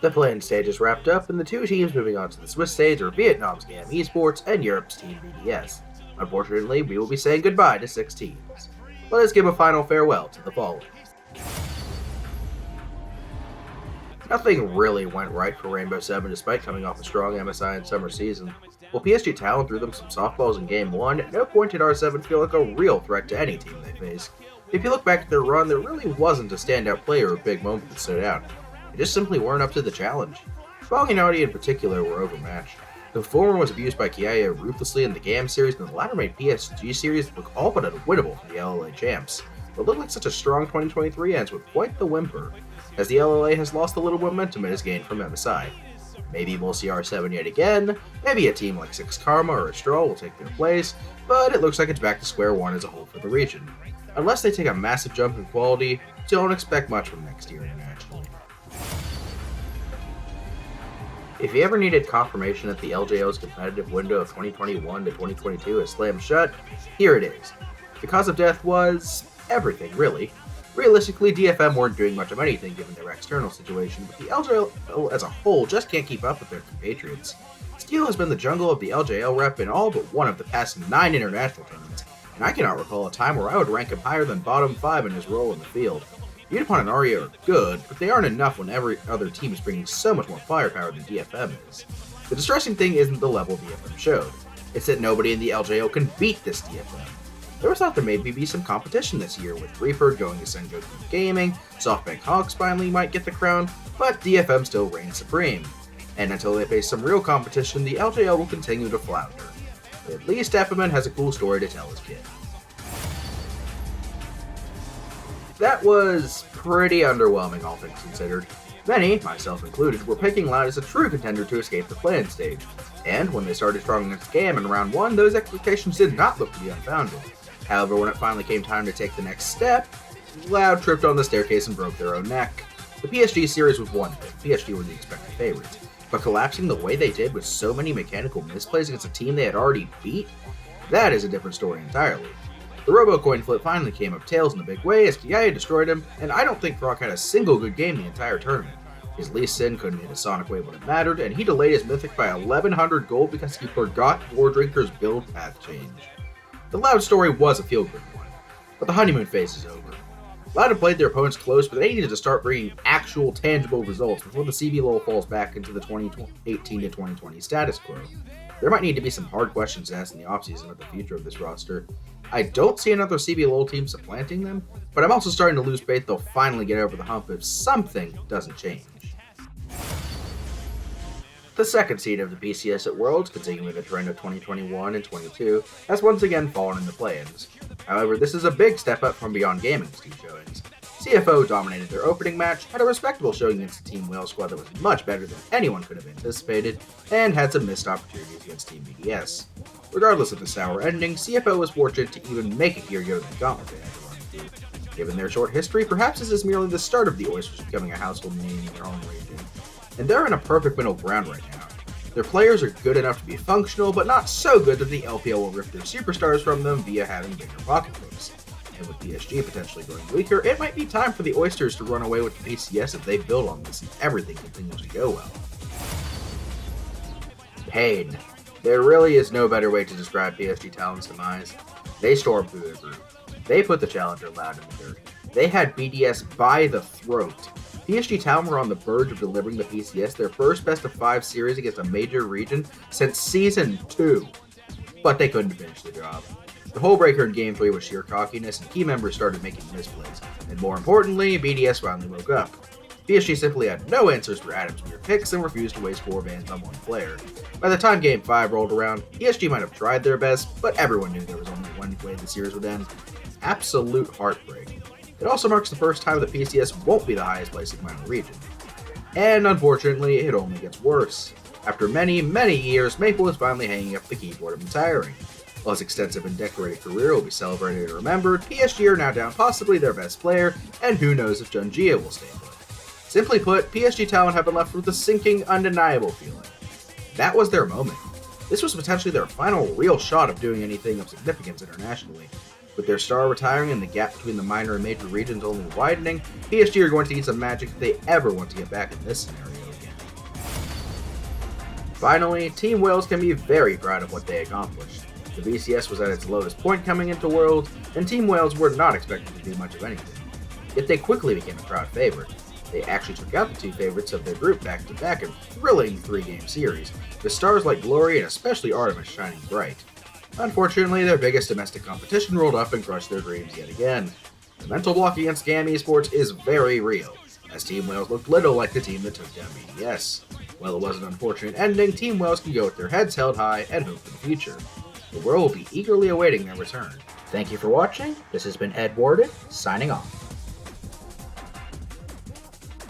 The play-in stage is wrapped up, and the two teams moving on to the Swiss stage are Vietnam's GAM Esports and Europe's Team BDS. Unfortunately, we will be saying goodbye to 6 teams. Let us give a final farewell to the following. Nothing really went right for Rainbow 7 despite coming off a strong MSI and summer season. While PSG Talon threw them some softballs in Game 1, at no point did R7 feel like a real threat to any team they faced. If you look back at their run, there really wasn't a standout player or big moment that stood out. They just simply weren't up to the challenge. Bong and Audi in particular were overmatched. The former was abused by Kiaya ruthlessly in the GAM series, and the latter made PSG series look all but unwinnable for the LLA champs. But looked like such a strong 2023 ends with quite the whimper, as the LLA has lost a little momentum it has gained from MSI. Maybe we'll see R7 yet again, maybe a team like 6 Karma or Astral will take their place, but it looks like it's back to square one as a whole for the region. Unless they take a massive jump in quality, don't expect much from next year internationally. If you ever needed confirmation that the LJO's competitive window of 2021 to 2022 is slammed shut, here it is. The cause of death was everything, really. Realistically, DFM weren't doing much of anything given their external situation, but the LJL as a whole just can't keep up with their compatriots. Steel has been the jungle of the LJL rep in all but one of the past 9 international tournaments, and I cannot recall a time where I would rank him higher than bottom 5 in his role in the field. Unipon and Aria are good, but they aren't enough when every other team is bringing so much more firepower than DFM is. The distressing thing isn't the level DFM showed, it's that nobody in the LJO can beat this DFM. There was thought there maybe be some competition this year, with Reaper going to Sengoku Gaming, SoftBank Hawks finally might get the crown, but DFM still reigns supreme. And until they face some real competition, the LJO will continue to flounder. But at least Epperman has a cool story to tell his kid. That was pretty underwhelming, all things considered. Many, myself included, were picking Loud as a true contender to escape the play-in stage, and when they started strong against GAM in round 1, those expectations did not look to be unfounded. However, when it finally came time to take the next step, Loud tripped on the staircase and broke their own neck. The PSG series was one thing, PSG were the expected favorites, but collapsing the way they did with so many mechanical misplays against a team they had already beat, that is a different story entirely. The Robo coin flip finally came up tails in a big way as Kiaya destroyed him, and I don't think Brock had a single good game the entire tournament. His Lee Sin couldn't hit a Sonic Wave when it mattered, and he delayed his Mythic by 1100 gold because he forgot War Drinker's build path change. The Loud story was a feel-good one, but the honeymoon phase is over. Loud had played their opponents close, but they needed to start bringing actual, tangible results before the CBLOL falls back into the 2018 to 2020 status quo. There might need to be some hard questions asked in the offseason about the future of this roster. I don't see another CBLOL team supplanting them, but I'm also starting to lose faith they'll finally get over the hump if something doesn't change. The second seed of the PCS at Worlds, continuing the trend of 2021 and 22, has once again fallen in the play-ins. However, this is a big step up from Beyond Gaming's team showings. CFO dominated their opening match, had a respectable showing against the Team Whale squad that was much better than anyone could have anticipated, and had some missed opportunities against Team BDS. Regardless of the sour ending, CFO was fortunate to even make it here in the gauntlet they had to run through. Given their short history, perhaps this is merely the start of the Oysters becoming a household name in their own region. And they're in a perfect middle ground right now. Their players are good enough to be functional, but not so good that the LPL will rip their superstars from them via having bigger pocketbooks. And with PSG potentially going weaker, it might be time for the Oysters to run away with the PCS if they build on this and everything continues to go well. Pain. There really is no better way to describe PSG Talon's demise. They stormed through their group. They put the challenger Loud in the dirt. They had BDS by the throat. PSG Talon were on the verge of delivering the PCS their first best-of-5 series against a major region since Season 2. But they couldn't finish the job. The hole breaker in Game 3 was sheer cockiness, and key members started making misplays. And more importantly, BDS finally woke up. PSG simply had no answers for Adam's weird picks and refused to waste 4 bans on one player. By the time Game 5 rolled around, PSG might have tried their best, but everyone knew there was only one way the series would end. Absolute heartbreak. It also marks the first time the PCS won't be the highest placing minor region. And unfortunately, it only gets worse. After many, many years, Maple is finally hanging up the keyboard and retiring. While his extensive and decorated career will be celebrated and remembered, PSG are now down possibly their best player, and who knows if Junjia will stay put. Simply put, PSG Talon have been left with a sinking, undeniable feeling. That was their moment. This was potentially their final real shot of doing anything of significance internationally. With their star retiring and the gap between the minor and major regions only widening, PSG are going to need some magic if they ever want to get back in this scenario again. Finally, Team Wales can be very proud of what they accomplished. The BCS was at its lowest point coming into Worlds, and Team Wales were not expected to do much of anything. Yet they quickly became a proud favorite. They actually took out the two favorites of their group back-to-back in a thrilling 3-game series, with stars like Glory and especially Artemis shining bright. Unfortunately, their biggest domestic competition rolled up and crushed their dreams yet again. The mental block against GAM esports is very real, as Team Wales looked little like the team that took down BDS. While it was an unfortunate ending, Team Wales can go with their heads held high and hope for the future. The world will be eagerly awaiting their return. Thank you for watching. This has been Ed Warden, signing off.